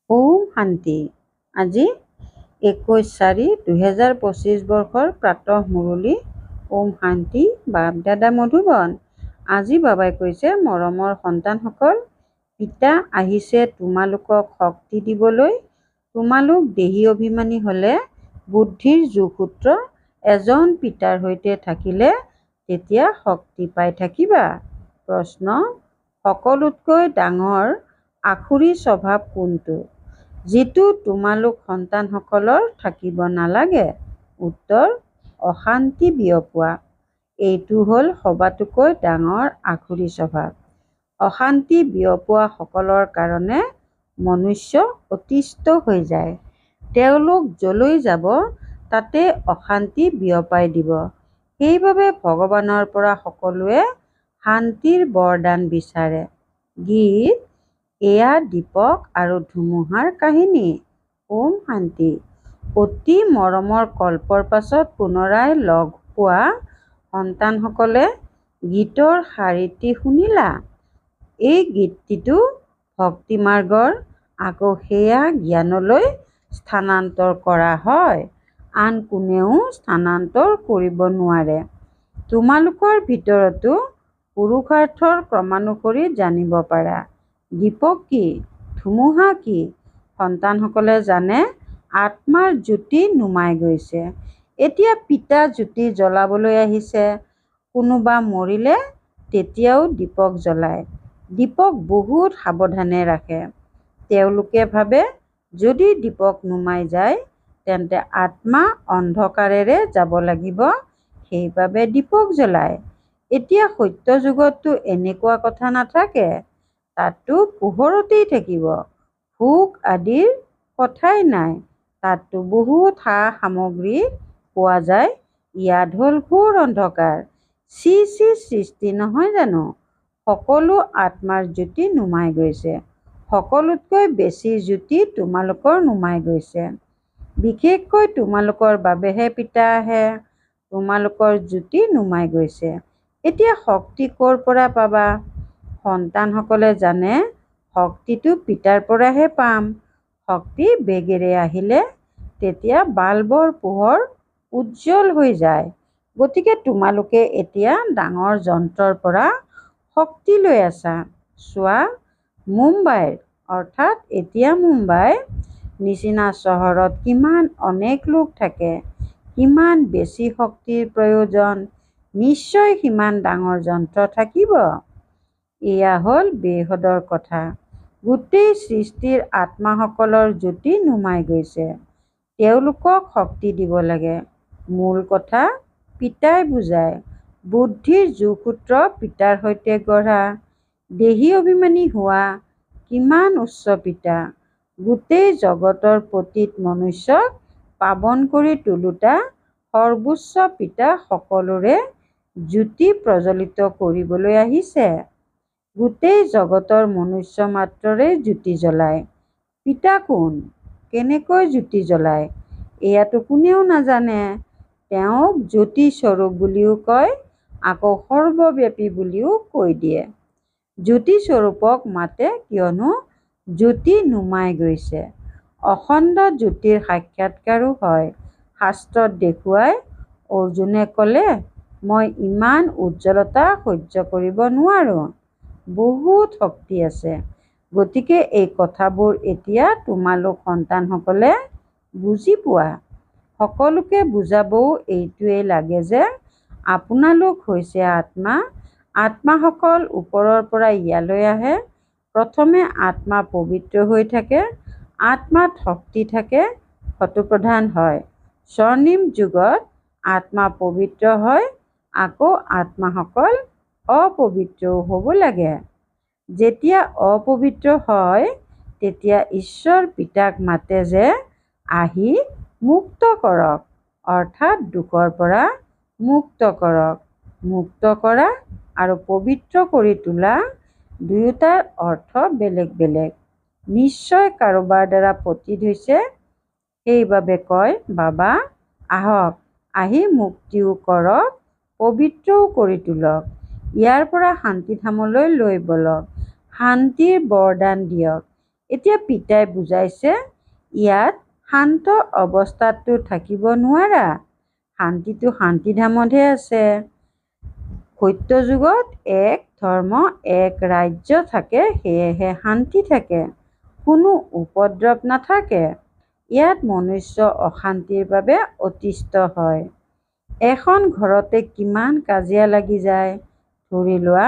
ওম শান্তি। আজি 21/4/2025 বৰ্ষৰ প্ৰাতঃ মুৰলী। ওম শান্তি। বাপ দাদা মধুবন। আজি বাবাই কৈছে, মৰমৰ সন্তানসকল, পিতা আহিছে তোমালোকক শক্তি দিবলৈ। তোমালোক দেহী অভিমানী হলে বুদ্ধিৰ যোগসূত্ৰ এজন পিতাৰ সৈতে থাকিলে তেতিয়া শক্তি পাই থাকিবা। প্ৰশ্ন: সকলোতকৈ ডাঙৰ আসুৰী স্বভাৱ কোনটো, যিটো তোমালোক সন্তানসকলৰ থাকিব নালাগে? উত্তৰ: অশান্তি বিয়পোৱা। এইটো হ'ল সবাতোকৈ ডাঙৰ আসুৰী স্বভাৱ। অশান্তি বিয়পোৱা সকলৰ কাৰণে মনুষ্য অতিষ্ঠ হৈ যায়। তেওঁলোক যলৈ যাব তাতে অশান্তি বিয়পাই দিব। সেইবাবে ভগৱানৰ পৰা সকলোৱে শান্তিৰ বৰদান বিচাৰে। গীত: এয়া দীপক আৰু ধুমুহাৰ কাহিনী। ওম শান্তি। অতি মৰমৰ কল্পৰ পাছত পুনৰাই লগ পোৱা সন্তানসকলে গীতৰ শাৰীটি শুনিলা। এই গীতটিতো ভক্তি মাৰ্গৰ, আকৌ সেয়া জ্ঞানলৈ স্থানান্তৰ কৰা হয়। আন কোনেও স্থানান্তৰ কৰিব নোৱাৰে। তোমালোকৰ ভিতৰতো পুৰুষাৰ্থৰ ক্ৰমানুসৰি জানিব পাৰা। দীপক কি, ধুমুহা কি? সন্তানসকলে জানে আত্মাৰ জ্যোতি নুমাই গৈছে। এতিয়া পিতা জ্যোতি জ্বলাবলৈ আহিছে। কোনোবা মৰিলে তেতিয়াও দীপক জ্বলায়। দীপক বহুত সাৱধানে ৰাখে। তেওঁলোকে ভাবে যদি দীপক নুমাই যায় তেন্তে আত্মা অন্ধকাৰেৰে যাব লাগিব, সেইবাবে দীপক জ্বলায়। এতিয়া সত্য যুগততো এনেকুৱা কথা নাথাকে। তাততো পোহৰতেই থাকিব। ভোক আদিৰ কথাই নাই। তাততো বহুত সা-সামগ্ৰী পোৱা যায়। ইয়াত হ'ল ঘোৰ অন্ধকাৰ। চি চি সৃষ্টি নহয় জানো? সকলো আত্মাৰ জ্যোতি নুমাই গৈছে। সকলোতকৈ বেছি জ্যোতি তোমালোকৰ নুমাই গৈছে। বিশেষকৈ তোমালোকৰ বাবেহে পিতা আহে। তোমালোকৰ জ্যোতি নুমাই গৈছে। এতিয়া শক্তি ক'ৰ পৰা পাবা? সন্তানসকলে জানে শক্তিটো পিতাৰ পৰাহে পাম। শক্তি বেগেৰে আহিলে তেতিয়া বাল্বৰ পোহৰ উজ্জ্বল হৈ যায়। গতিকে তোমালোকে এতিয়া ডাঙৰ যন্ত্ৰৰ পৰা শক্তি লৈ আছা। চোৱা, মুম্বাইৰ অৰ্থাৎ এতিয়া মুম্বাই নিচিনা চহৰত কিমান অনেক লোক থাকে। কিমান বেছি শক্তিৰ প্ৰয়োজন। নিশ্চয় সিমান ডাঙৰ যন্ত্ৰ থাকিব। এয়া হ'ল বেহদৰ কথা। গোটেই সৃষ্টিৰ আত্মাসকলৰ জ্যোতি নুমাই গৈছে। তেওঁলোকক শক্তি দিব লাগে। মূল কথা পিতাই বুজায়। বুদ্ধিৰ যোগসূত্ৰ পিতাৰ সৈতে গঢ়া। দেহী অভিমানী হোৱা কিমান উচ্চ পিতা। গোটেই জগতৰ পতিত মনুষ্যক পাৱন কৰি তোলোতা সৰ্বোচ্চ পিতা সকলোৰে জ্যোতি প্ৰজ্বলিত কৰিবলৈ আহিছে। গোটেই জগতৰ মনুষ্য মাত্ৰৰে জ্যোতি জ্বলায়। পিতা কোন? কেনেকৈ জ্যোতি জ্বলায়? এয়াতো কোনেও নাজানে। তেওঁক জ্যোতি স্বৰূপ বুলিও কয়, আকৌ সৰ্বব্যাপী বুলিও কৈ দিয়ে। জ্যোতি স্বৰূপক মাতে কিয়নো জ্যোতি নুমাই গৈছে। অখণ্ড জ্যোতিৰ সাক্ষাৎকাৰো হয়। শাস্ত্ৰত দেখুৱাই অৰ্জুনে ক'লে, মই ইমান উজ্জ্বলতা সহ্য কৰিব নোৱাৰো। বহুত শক্তি আছে। গতিকে এই কথাবোৰ এতিয়া তোমালোক সন্তানসকলে বুজি পোৱা। সকলোকে বুজাবও এইটোৱেই লাগে যে আপোনালোক হৈছে আত্মা। আত্মাসকল ওপৰৰ পৰা ইয়ালৈ আহে। প্ৰথমে আত্মা পবিত্ৰ হৈ থাকে। আত্মাত শক্তি থাকে, সতোপ্ৰধান হয়। স্বৰ্ণিম যুগত আত্মা পবিত্ৰ হয়, আকৌ আত্মাসকল অপবিত্ৰও হ'ব লাগে। যেতিয়া অপবিত্ৰ হয় তেতিয়া ঈশ্বৰ পিতাক মাতে যে আহি মুক্ত কৰক, অৰ্থাৎ দুখৰ পৰা মুক্ত কৰক। মুক্ত কৰা আৰু পবিত্ৰ কৰি তোলা দুয়োটাৰ অৰ্থ বেলেগ বেলেগ। নিশ্চয় কাৰোবাৰ দ্বাৰা পতিত হৈছে। সেইবাবে কয়, বাবা আহক, আহি মুক্তিও কৰক, পবিত্ৰও কৰি তোলক। ইয়াৰ পৰা শান্তিধামলৈ লৈ বলক। শান্তিৰ বৰদান দিয়ক। এতিয়া পিতাই বুজাইছে, ইয়াত শান্ত অৱস্থাততো থাকিব নোৱাৰা, শান্তিটো শান্তিধামতহে আছে। সত্য যুগত এক ধৰ্ম এক ৰাজ্য থাকে, সেয়েহে শান্তি থাকে, কোনো উপদ্ৰৱ নাথাকে। ইয়াত মনুষ্য অশান্তিৰ বাবে অতিষ্ঠ হয়। এখন ঘৰতে কিমান কাজিয়া লাগি যায়। ধৰি লোৱা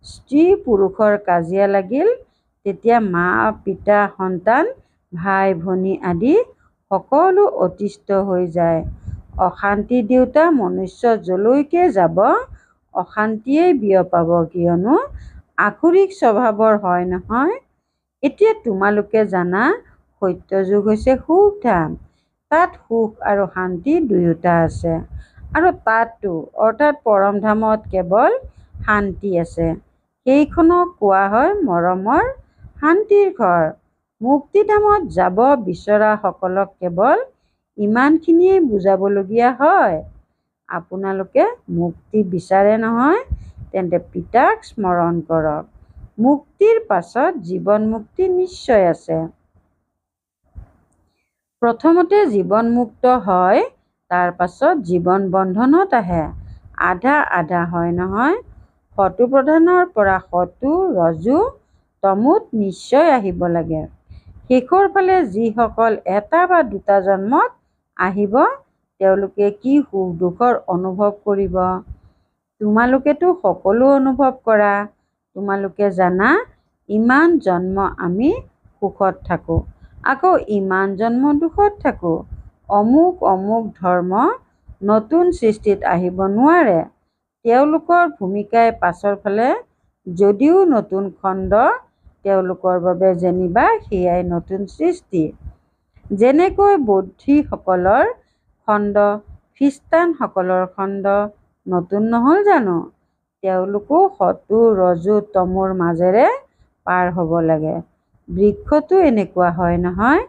স্ত্ৰী পুৰুষৰ কাজিয়া লাগিল, তেতিয়া মা পিতা সন্তান ভাই ভনী আদি সকলো অতিষ্ঠ হৈ যায়। অশান্তি দিওঁতা মনুষ্য যলৈকে যাব অশান্তিয়েই বিয়পাব, কিয়নো আসুৰিক স্বভাৱৰ হয় নহয়। এতিয়া তোমালোকে জানা সত্য যুগ হৈছে সুখধাম। তাত সুখ আৰু শান্তি দুয়োটা আছে। আৰু তাততো অৰ্থাৎ পৰমধামত কেৱল শান্তি আছে। সেইখনক কোৱা হয় মৰমৰ শান্তিৰ ঘৰ। মুক্তিধামত যাব বিচৰাসকলক কেৱল ইমানখিনিয়েই বুজাবলগীয়া হয়। আপোনালোকে মুক্তি বিচাৰে নহয়, তেন্তে পিতাক স্মৰণ কৰক। মুক্তিৰ পাছত জীৱন মুক্তি নিশ্চয় আছে। প্ৰথমতে জীৱন মুক্ত হয়, তাৰ পাছত জীৱন বন্ধনত আহে। আধা আধা হয় নহয়। শত্ৰুপ্ৰধানৰ পৰা সত্ত্ব ৰজু তমোত নিশ্চয় আহিব লাগে। শেষৰ ফালে যিসকল এটা বা দুটা জন্মত আহিব, তেওঁলোকে কি সুখ দুখৰ অনুভৱ কৰিব। তোমালোকেতো সকলো অনুভৱ কৰা। তোমালোকে জানা ইমান জন্ম আমি সুখত থাকোঁ, আকৌ ইমান জন্ম দুখত থাকোঁ। অমুক অমুক ধৰ্ম নতুন সৃষ্টিত আহিব নোৱাৰে। তেওঁলোকৰ ভূমিকাই পাছৰ ফালে যদিও নতুন খণ্ড, তেওঁলোকৰ বাবে যেনিবা সেয়াই নতুন সৃষ্টি। যেনেকৈ বৌদ্ধসকলৰ খণ্ড, খ্ৰীষ্টানসকলৰ খণ্ড নতুন নহ'ল জানো? তেওঁলোকো সত্ত্ব ৰজু তমোৰ মাজেৰে পাৰ হ'ব লাগে। বৃক্ষটো এনেকুৱা হয় নহয়,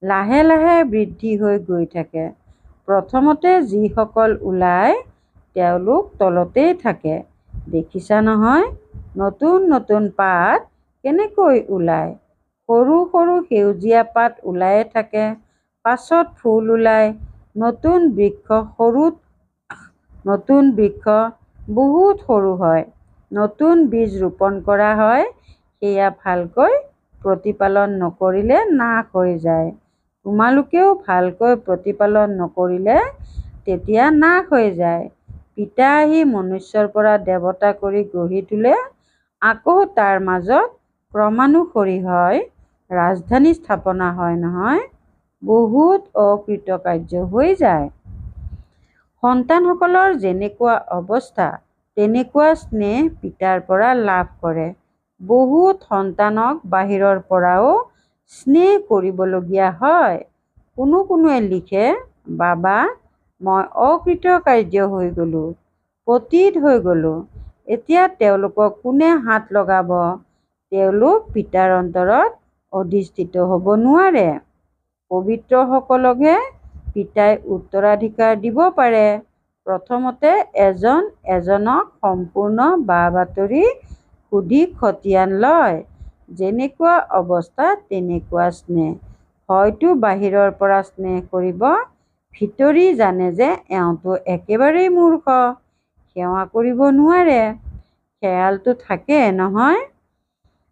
লাহে লাহে বৃদ্ধি হৈ গৈ থাকে। প্ৰথমতে যিসকল ওলায় তেওঁলোক তলতেই থাকে। দেখিছা নহয় নতুন নতুন পাত কেনেকৈ ওলায়। সৰু সৰু সেউজীয়া পাত ওলায়ে থাকে, পাছত ফুল ওলায়। নতুন বৃক্ষ সৰুত নতুন বৃক্ষ বহুত সৰু হয়। নতুন বীজ ৰোপণ কৰা হয়, সেয়া ভালকৈ প্ৰতিপালন নকৰিলে নাশ হৈ যায়। তোমালোকেও ভালকৈ প্ৰতিপালন নকৰিলে তেতিয়া নাশ হৈ যায়। পিতা আহি মনুষ্যৰ পৰা দেৱতা কৰি গঢ়ি তোলে, আকৌ তাৰ মাজত ক্ৰমানুসৰি হয় ৰাজধানী স্থাপনা হয় নহয়। বহুত অকৃতকাৰ্য হৈ যায়। সন্তানসকলৰ যেনেকুৱা অৱস্থা, তেনেকুৱা স্নেহ পিতাৰ পৰা লাভ কৰে। বহুত সন্তানক বাহিৰৰ পৰাও স্নেহ কৰিবলগীয়া হয়। কোনোৱে লিখে, বাবা মই অকৃতকাৰ্য হৈ গ'লোঁ, পতিত হৈ গ'লোঁ, এতিয়া তেওঁলোকক কোনে হাত লগাব। তেওঁলোক পিতাৰ অন্তৰত অধিষ্ঠিত হ'ব নোৱাৰে। পবিত্ৰসকলকহে পিতাই উত্তৰাধিকাৰ দিব পাৰে। প্ৰথমতে এজন এজনক সম্পূৰ্ণ বা-বাতৰি সুধি খতিয়ান লয়। যেনেকুৱা অৱস্থা তেনেকুৱা স্নেহ। হয়তো বাহিৰৰ পৰা স্নেহ কৰিব, ভিতৰি জানে যে এওঁতো একেবাৰেই মূৰ্খ, সেৱা কৰিব নোৱাৰে। খেয়ালটো থাকে নহয়।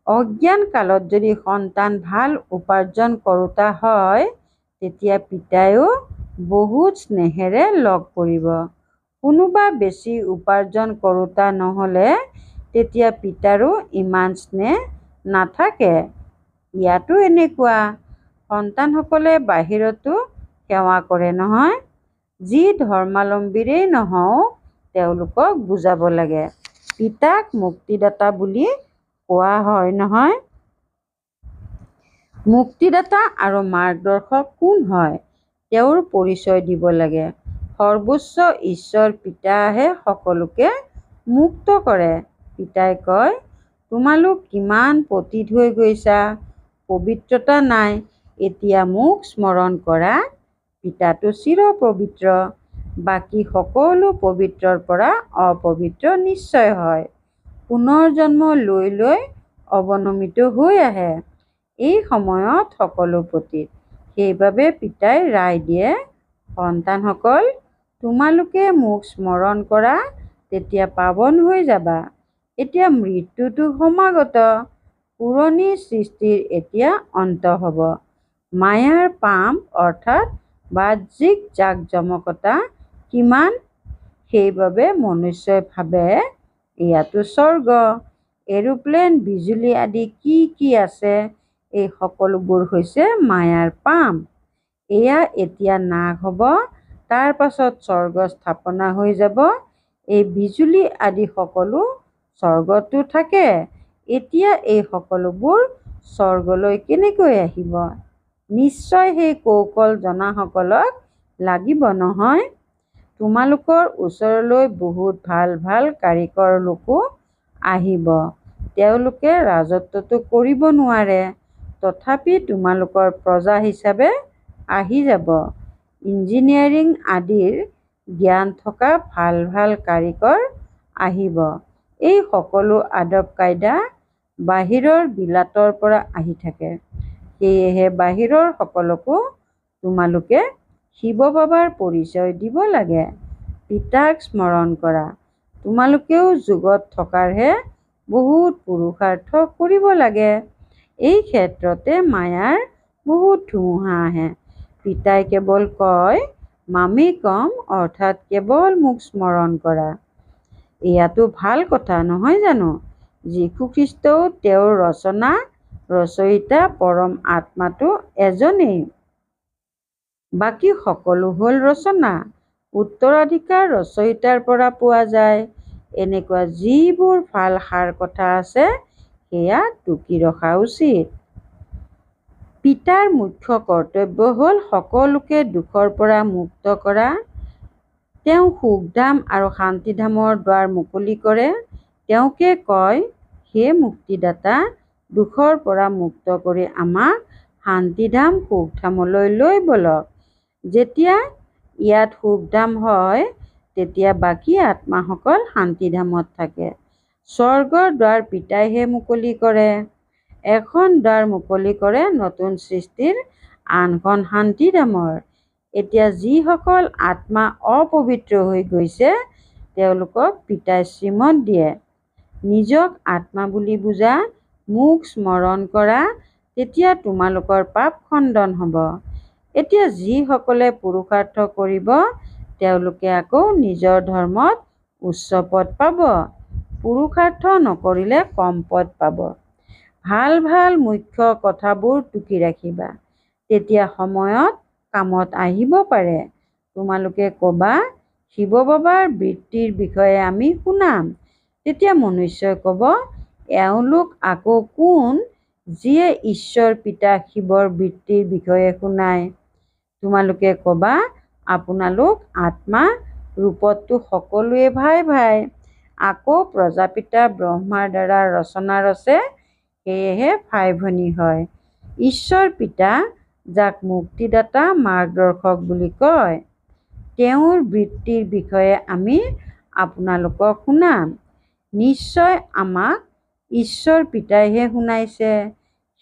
অজ্ঞান কালত যদি সন্তান ভাল উপাৰ্জন কৰোঁতা হয়, তেতিয়া পিতাইও বহুত স্নেহেৰে লগ কৰিব। কোনোবা বেছি উপাৰ্জন কৰোঁতা নহ'লে তেতিয়া পিতাৰো ইমান স্নেহ নাথাকে। ইয়াতো এনেকুৱা। সন্তানসকলে বাহিৰতো সেৱা কৰে নহয়। যি ধৰ্মাৱলম্বীৰেই নহওক তেওঁলোকক বুজাব লাগে। পিতাক মুক্তিদাতা বুলি কোৱা হয় নহয়। মুক্তিদাতা আৰু মাৰ্গদৰ্শক কোন হয়, তেওঁৰ পৰিচয় দিব লাগে। সৰ্বোচ্চ ঈশ্বৰ পিতাহে সকলোকে মুক্ত কৰে। পিতাই কয়, তোমালোক কিমান পতিত হৈ গৈছা, পবিত্ৰতা নাই, এতিয়া মোক স্মৰণ কৰা। পিতাটো চিৰ পবিত্ৰ, বাকী সকলো পবিত্ৰৰ পৰা অপবিত্ৰ নিশ্চয় হয়। পুনৰ জন্ম লৈ লৈ অৱনমিত হৈ আহে। এই সময়ত সকলো পতীত। সেইবাবে পিতাই ৰায় দিয়ে, সন্তানসকল, তোমালোকে মোক স্মৰণ কৰা, তেতিয়া পাৱন হৈ যাবা। এতিয়া মৃত্যুটো সমাগত, পুৰণি সৃষ্টিৰ এতিয়া অন্ত হ'ব। মায়াৰ পাম অৰ্থাৎ বাহ্যিক জাকজমকতা কিমান, সেইবাবে মনুষ্যই ভাবে এয়াতো স্বৰ্গ। এৰোপ্লেন, বিজুলী আদি কি কি আছে, এই সকলোবোৰ হৈছে মায়াৰ পাম। এয়া এতিয়া নাশ হ'ব, তাৰ পাছত স্বৰ্গ স্থাপনা হৈ যাব। এই বিজুলী আদি সকলো স্বৰ্গতো থাকে। এতিয়া এই সকলোবোৰ স্বৰ্গলৈ কেনেকৈ আহিব? নিশ্চয় সেই কৌশল জনাসকলক লাগিব নহয়। তোমালোকৰ ওচৰলৈ বহুত ভাল ভাল কাৰিকৰ লোকো আহিব। তেওঁলোকে ৰাজত্বটো কৰিব নোৱাৰে, তথাপি তোমালোকৰ প্ৰজা হিচাপে আহি যাব। ইঞ্জিনিয়াৰিং আদিৰ জ্ঞান থকা ভাল ভাল কাৰিকৰ আহিব। এই সকলো আদব কায়দা বাহিৰৰ বিলাতৰ পৰা আহি থাকে। সেয়েহে বাহিৰৰ সকলকো তোমালোকে শিৱ বাবাৰ পৰিচয় দিব লাগে। পিতাক স্মৰণ কৰা। তোমালোকেও যুগত থকাৰহে বহুত পুৰুষাৰ্থ কৰিব লাগে। এই ক্ষেত্ৰতে মায়াৰ বহুত ধুমুহা আহে। পিতাই কেৱল কয়, মামেকম, অৰ্থাৎ কেৱল মোক স্মৰণ কৰা। এয়াতো ভাল কথা নহয় জানো? যীশুখ্ৰীষ্টও তেওঁৰ ৰচয়িতা পৰম আত্মাটো এজনেই। বাকী সকলো হ'ল ৰচনা। উত্তৰাধিকাৰ ৰচয়িতাৰ পৰা পোৱা যায়। এনেকুৱা যিবোৰ ভাল সাৰ কথা আছে, সেয়া টুকি ৰখা উচিত। পিতাৰ মুখ্য কৰ্তব্য হ'ল সকলোকে দুখৰ পৰা মুক্ত কৰা। তেওঁ সুখধাম আৰু শান্তিধামৰ দুৱাৰ মুকলি কৰে। তেওঁকে কয়, হে মুক্তিদাতা, দুখৰ পৰা মুক্ত কৰি আমাক শান্তিধাম সুখধামলৈ লৈ বলক। যেতিয়া ইয়াত সুখধাম হয়, তেতিয়া বাকী আত্মাসকল শান্তিধামত থাকে। স্বৰ্গৰ দ্বাৰ পিতাইহে মুকলি কৰে। এখন দ্বাৰ মুকলি কৰে নতুন সৃষ্টিৰ, আনখন শান্তিধামৰ। এতিয়া যিসকল আত্মা অপবিত্ৰ হৈ গৈছে, তেওঁলোকক পিতাই শ্ৰীমত দিয়ে, নিজক আত্মা বুলি বুজা, মোক স্মৰণ কৰা, তেতিয়া তোমালোকৰ পাপ খণ্ডন হ'ব। এতিয়া যিসকলে পুৰুষাৰ্থ কৰিব, তেওঁলোকে আকৌ নিজৰ ধৰ্মত উচ্চ পদ পাব। পুৰুষাৰ্থ নকৰিলে কম পদ পাব। ভাল ভাল মুখ্য কথাবোৰ টুকি ৰাখিবা, তেতিয়া সময়ত কামত আহিব পাৰে। তোমালোকে ক'বা, শিৱ বাবাৰ বৃত্তিৰ বিষয়ে আমি শুনাম। তেতিয়া মনুষ্যই ক'ব, এওঁলোক আকৌ কোন, যিয়ে ঈশ্বৰ পিতা শিৱৰ বৃত্তিৰ বিষয়ে শুনায়? তোমালোকে ক'বা, আপোনালোক আত্মা, ৰূপততো সকলোৱে ভাই ভাই। আকৌ প্ৰজাপিতা ব্ৰহ্মাৰ দ্বাৰা ৰচনা ৰচে, সেয়েহে ভাই ভনী হয়। ঈশ্বৰ পিতা, যাক মুক্তিদাতা মাৰ্গদৰ্শক বুলি কয়, তেওঁৰ বৃত্তিৰ বিষয়ে আমি আপোনালোকক শুনাম। নিশ্চয় আমাক ঈশ্বৰ পিতাইহে শুনাইছে,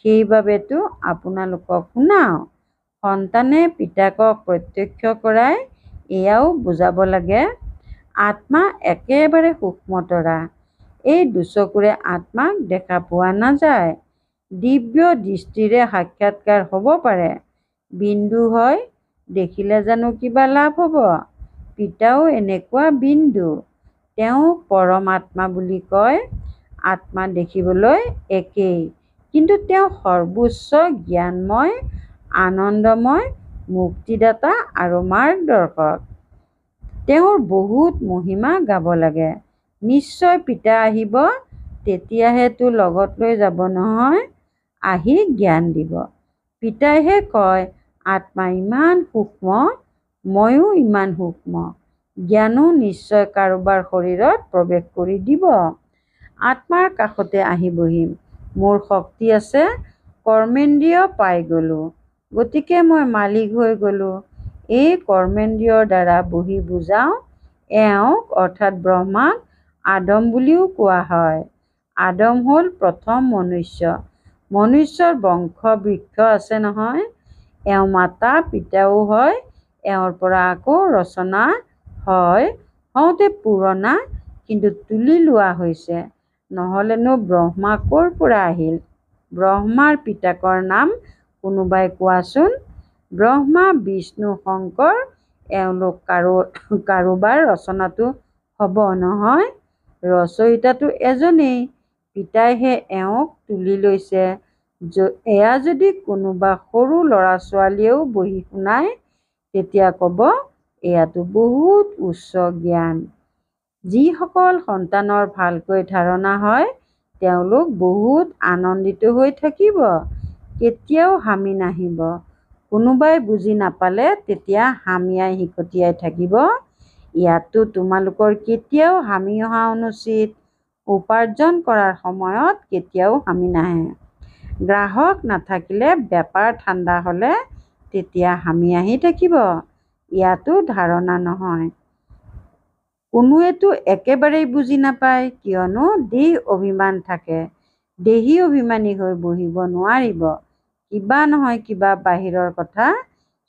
সেইবাবেতো আপোনালোকক শুনাওঁ। সন্তানে পিতাকক প্ৰত্যক্ষ কৰাই এয়াও বুজাব লাগে, আত্মা একেবাৰে সূক্ষ্মতৰা। এই দুচকুৰে আত্মাক দেখা পোৱা নাযায়। দিব্য দৃষ্টিৰে সাক্ষাৎকাৰ হ'ব পাৰে। বিন্দু হয়, দেখিলে জানো কিবা লাভ হ'ব? পিতাও এনেকুৱা বিন্দু। তেওঁক পৰম আত্মা বুলি কয়। আত্মা দেখিবলৈ একেই, কিন্তু তেওঁ সৰ্বোচ্চ জ্ঞানময়, আনন্দময়, মুক্তিদাতা আৰু মাৰ্গদৰ্শক। তেওঁৰ বহুত মহিমা গাব লাগে। নিশ্চয় পিতা আহিব, তেতিয়াহেতো লগত লৈ যাব নহয়, আহি জ্ঞান দিব। পিতাইহে কয়, আত্মা ইমান সূক্ষ্ম, ময়ো ইমান সূক্ষ্ম। জ্ঞানো নিশ্চয় কাৰোবাৰ শৰীৰত প্ৰৱেশ কৰি দিব। আত্মাৰ কাষতে আহি বহিম। মোৰ শক্তি আছে, কৰ্মেন্দ্ৰিয় পাই গ'লো, গতিকে মই মালিক হৈ গ'লো। এই কৰ্মেন্দ্ৰিয়ৰ দ্বাৰা বহি বুজাওঁ। এওঁক অৰ্থাৎ ব্ৰহ্মাক আদম বুলিও কোৱা হয়। আদম হ'ল প্ৰথম মনুষ্য। মনুষ্যৰ বংশ বৃক্ষ আছে নহয়। এওঁ মাতা পিতাও হয়, এওঁৰ পৰা আকৌ ৰচনা হয়, হওঁতে পুৰণা কিন্তু তুলি লোৱা হৈছে। নহ'লেনো ব্ৰহ্মা ক'ৰ পৰা আহিল? ব্ৰহ্মাৰ পিতাকৰ নাম কোনোবাই কোৱাচোন। ব্ৰহ্মা, বিষ্ণু, শংকৰ এওঁলোক কাৰোবাৰ ৰচনাটো হ'ব নহয়। ৰচয়িতাটো এজনেই, পিতাইহে এওঁক তুলি লৈছে। এয়া যদি কোনোবা সৰু ল'ৰা ছোৱালীয়েও বহি শুনায়, তেতিয়া ক'ব এয়াতো বহুত উচ্চ জ্ঞান। যিসকল সন্তানৰ ভালকৈ ধাৰণা হয়, তেওঁলোক বহুত আনন্দিত হৈ থাকিব, কেতিয়াও হামি নাহিব। কোনোবাই বুজি নাপালে তেতিয়া হামিয়াই হিকটিয়াই থাকিব। ইয়াততো তোমালোকৰ কেতিয়াও হামি অহা অনুচিত। উপাৰ্জন কৰাৰ সময়ত কেতিয়াও হামি নাহে। গ্ৰাহক নাথাকিলে, বেপাৰ ঠাণ্ডা হ'লে তেতিয়া হামি আহি থাকিব। ইয়াতো ধাৰণা নহয়। কোনোৱেতো একেবাৰেই বুজি নাপায়, কিয়নো দেহ অভিমান থাকে। দেহী অভিমানী হৈ বহিব নোৱাৰিব। কিবা নহয় কিবা বাহিৰৰ কথা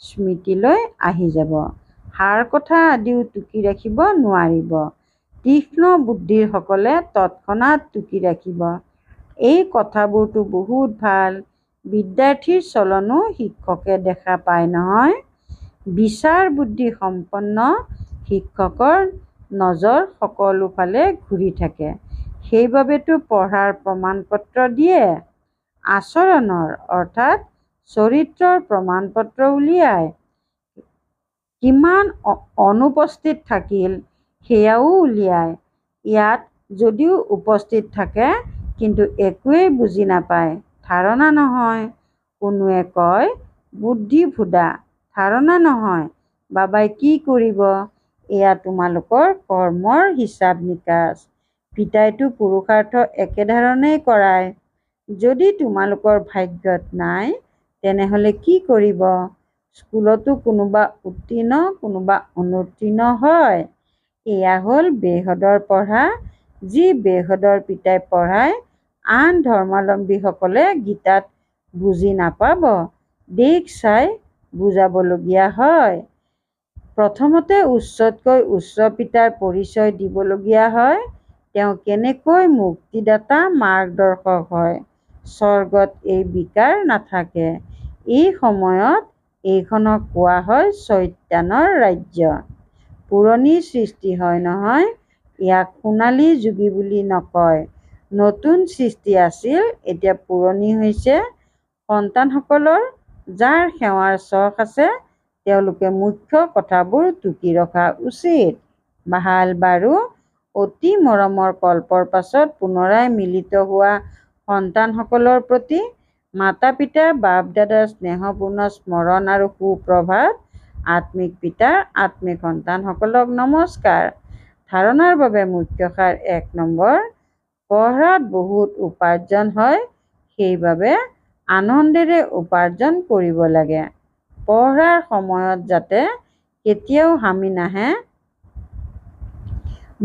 স্মৃতিলৈ আহি যাব। সাৰ কথা আদিও টুকি ৰাখিব নোৱাৰিব। তীক্ষ্ণ বুদ্ধিৰ সকলে তৎক্ষণাৎ টুকি ৰাখিব। এই কথাবোৰতো বহুত ভাল। বিদ্যাৰ্থীৰ চলনো শিক্ষকে দেখা পায় নহয়। বিচাৰ বুদ্ধি সম্পন্ন শিক্ষকৰ নজৰ সকলো ফালে ঘূৰি থাকে। সেইবাবেতো পঢ়াৰ প্ৰমাণপত্ৰ দিয়ে। আচৰণৰ অৰ্থাৎ চৰিত্ৰৰ প্ৰমাণপত্ৰ উলিয়ায়। কিমান অনুপস্থিত থাকিল সেয়াও উলিয়ায়। ইয়াত যদিও উপস্থিত থাকে, কিন্তু একোৱেই বুজি নাপায়, ধাৰণা নহয়। কোনোৱে কয় বুদ্ধি ভোদা, ধাৰণা নহয়। বাবাই কি কৰিব? এয়া তোমালোকৰ কৰ্মৰ হিচাপ নিকাচ। পিতাইতো পুৰুষাৰ্থ একেধৰণেই কৰায়। যদি তোমালোকৰ ভাগ্যত নাই, তেনেহ'লে কি কৰিব? স্কুলতো কোনোবা উত্তীৰ্ণ, কোনোবা অনুত্তীৰ্ণ হয়। এয়া হ'ল বেহদৰ পঢ়া। যি বেহদৰ পিতাই পঢ়ায়, আন ধৰ্মাৱলম্বীসকলে গীতাত বুজি নাপাব, দিশ চাই বুজাবলগীয়া হয়। প্ৰথমতে উচ্চতকৈ উচ্চ পিতাৰ পৰিচয় দিবলগীয়া হয়। তেওঁ কেনেকৈ মুক্তিদাতা মাৰ্গদৰ্শক হয়। স্বৰ্গত এই বিকাৰ নাথাকে। এই সময়ত এইখনক কোৱা হয় চৈতানৰ ৰাজ্য। পুৰণি সৃষ্টি হয় নহয়, ইয়াক সোণালী যুগী বুলি নকয়। নতুন সৃষ্টি আছিল, এতিয়া পুৰণি হৈছে। সন্তানসকলৰ যাৰ সেৱাৰ চখ আছে, তেওঁলোকে মুখ্য কথাবোৰ টুকি ৰখা উচিত। ভাল বাৰু, অতি মৰমৰ কল্পৰ পাছত পুনৰাই মিলিত হোৱা সন্তানসকলৰ প্ৰতি মাতা পিতা, বাপ দাদাৰ স্নেহপূৰ্ণ স্মৰণ আৰু সুপ্ৰভাত। আত্মিক পিতাৰ আত্মিক সন্তানসকলক নমস্কাৰ। ধাৰণাৰ বাবে মুখ্য সাৰ ১ নম্বৰ, পঢ়াত বহুত উপাৰ্জন হয়, সেইবাবে আনন্দেৰে উপাৰ্জন কৰিব লাগে। পঢ়াৰ সময়ত যাতে কেতিয়াও হামি নাহে,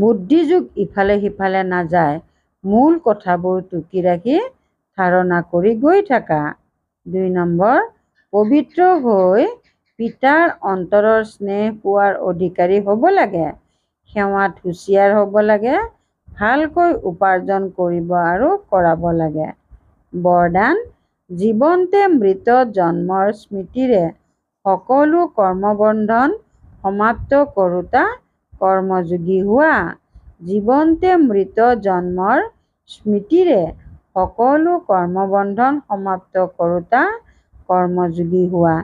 বুদ্ধিযোগ ইফালে সিফালে নাযায়, মূল কথাবোৰ টুকি ৰাখি ধাৰণা কৰি গৈ থাকা। ২ নম্বৰ, পবিত্ৰ হৈ পিতাৰ অন্তৰৰ স্নেহ পোৱাৰ অধিকাৰী হ'ব লাগে। সেৱাত হুঁচিয়াৰ হ'ব লাগে, ভালকৈ উপাৰ্জন কৰিব আৰু কৰাব লাগে। বৰদান, জীৱন্তে মৃত জন্মৰ স্মৃতিৰে সকলো কৰ্মবন্ধন সমাপ্ত কৰোঁতা কৰ্মযোগী হোৱা। জীৱন্তে মৃত জন্মৰ স্মৃতিৰে সকলো কৰ্মবন্ধন সমাপ্ত কৰোঁতা কৰ্মযোগী হোৱা।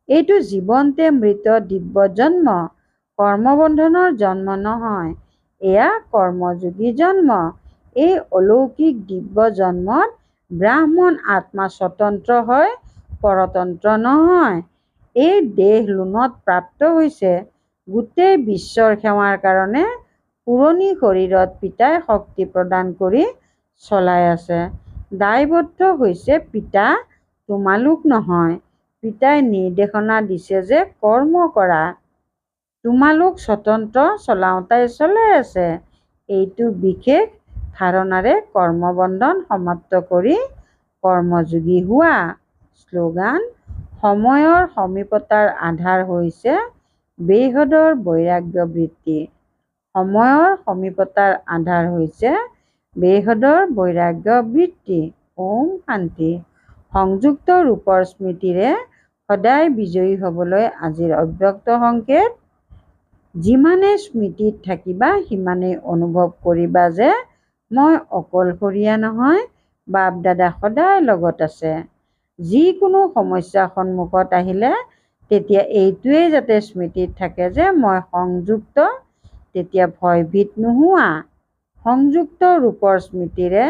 এইটো জীৱন্তে মৃত দিব্য জন্ম, কৰ্মবন্ধনৰ জন্ম নহয়। এয়া কৰ্মযোগী জন্ম। এই অলৌকিক দিব্য জন্মত ব্ৰাহ্মণ আত্মা স্বতন্ত্ৰ হয়, পৰতন্ত্ৰ নহয়। এই দেহ লোণত প্ৰাপ্ত হৈছে। গোটেই বিশ্বৰ সেৱাৰ কাৰণে পুৰণি শৰীৰত পিতাই শক্তি প্ৰদান কৰি চলাই আছে। দায়বদ্ধ হৈছে পিতা, তোমালোক নহয়। পিতাই নিৰ্দেশনা দিছে যে কৰ্ম কৰা। তোমালোক স্বতন্ত্ৰ, চলাওঁতাই চলাই আছে। এইটো বিশেষ ধাৰণাৰে কৰ্মবন্ধন সমাপ্ত কৰি কৰ্মযোগী হোৱা। শ্লোগান: সময়ৰ সমীপতাৰ আধাৰ হৈছে বেহদৰ বৈৰাগ্য বৃত্তি। সময়ৰ সমীপতাৰ আধাৰ হৈছে বেহদৰ বৈৰাগ্য বৃত্তি। ওম শান্তি। সংযুক্ত ৰূপৰ স্মৃতিৰে সদায় বিজয়ী হ'বলৈ আজিৰ অব্যক্ত সংকেত: যিমানে স্মৃতিত থাকিবা সিমানেই অনুভৱ কৰিবা যে মই অকলশৰীয়া নহয়, বাপ দাদা সদায় লগত আছে। যিকোনো সমস্যা সন্মুখত আহিলে তেতিয়া এইটোৱেই যাতে স্মৃতিত থাকে যে মই সংযুক্ত, তেতিয়া ভয়ভীত নোহোৱা। সংযুক্ত ৰূপৰ স্মৃতিৰে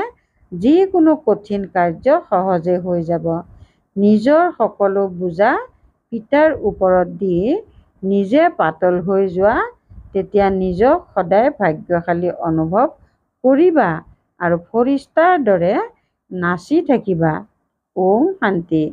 যিকোনো কঠিন কাৰ্য সহজে হৈ যাব। নিজৰ সকলো বোজা পিতাৰ ওপৰত দি নিজে পাতল হৈ যোৱা, তেতিয়া নিজক সদায় ভাগ্যশালী অনুভৱ কৰিবা আৰু ফৰিস্তাৰ দৰে নাচি থাকিবা। ওম শান্তি।